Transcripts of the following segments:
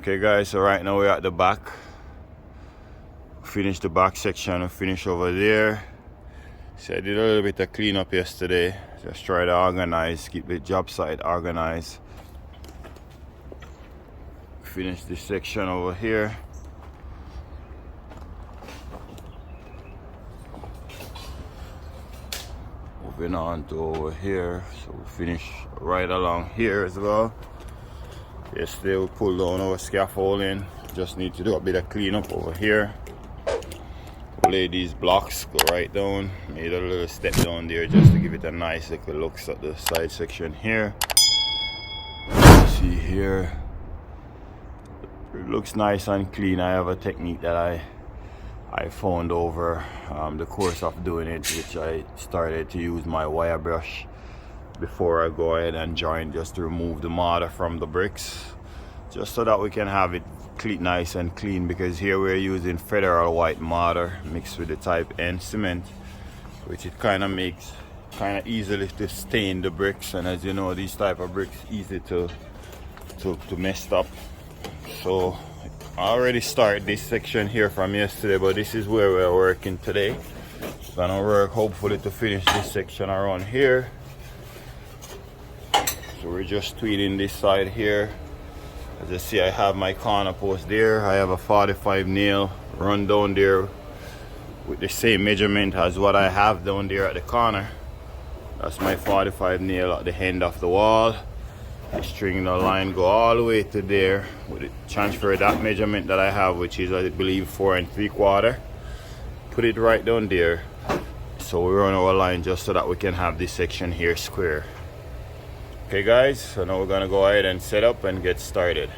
Okay guys, so right now we're at the back. Finished the back section and finish over there. So I did a little bit of cleanup yesterday. Just try to organize, keep the job site organized. Finish this section over here. Moving on to over here. So we finish right along here as well. Yesterday we pulled down our scaffolding. Just need to do a bit of cleanup over here. Lay these blocks, go right down. Made a little step down there just to give it a nice little look at the side section here. See here, it looks nice and clean. I have a technique that I found over the course of doing it, which I started to use my wire brush before I go ahead and join, just to remove the mortar from the bricks, just so that we can have it clean, nice and clean, because here we're using federal white mortar mixed with the type N cement, which it kind of makes easily to stain the bricks, and as you know, these type of bricks easy to mess up. So I already started this section here from yesterday, but this is where we're working today. Gonna work hopefully to finish this section around here. So we're just tweeting this side here. As you see, I have my corner post there. I have a 45 nail run down there with the same measurement as what I have down there at the corner. That's my 45 nail at the end of the wall. The string the line go all the way to there with it. Transfer that measurement that I have, which is I believe 4 3/4. Put it right down there. So we run our line just so that we can have this section here square. Okay guys, so now we're gonna go ahead and set up and get started.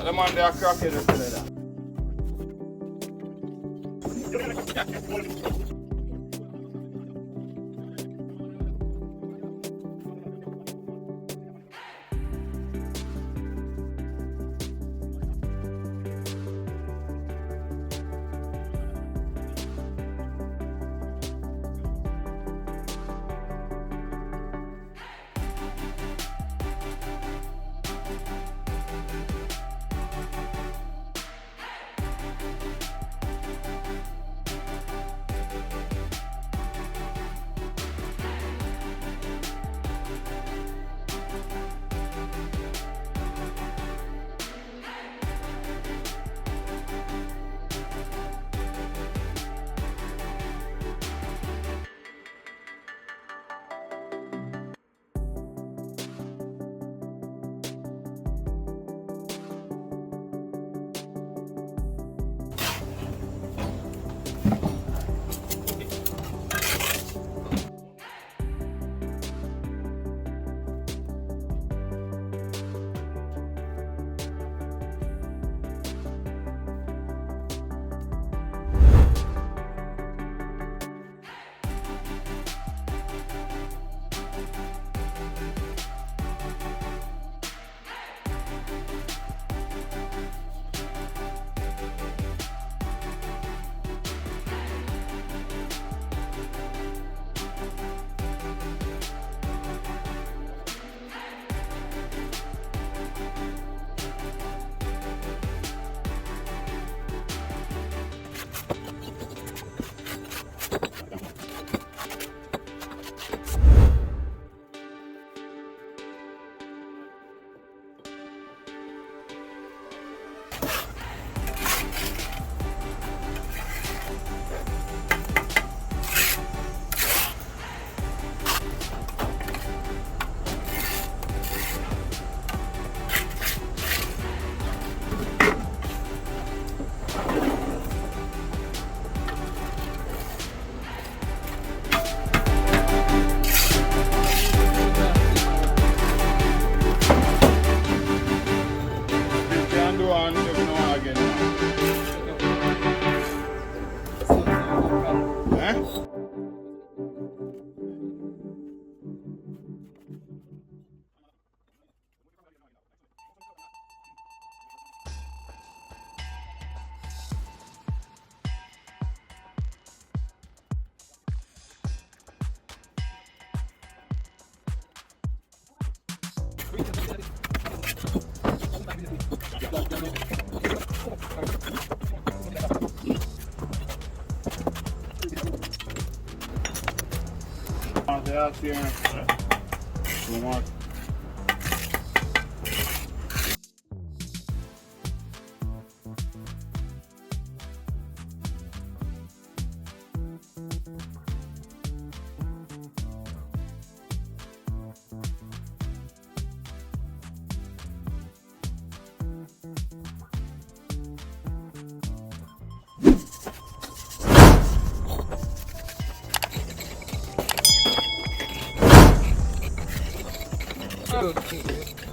the man they are cracking the cylinder. Okay.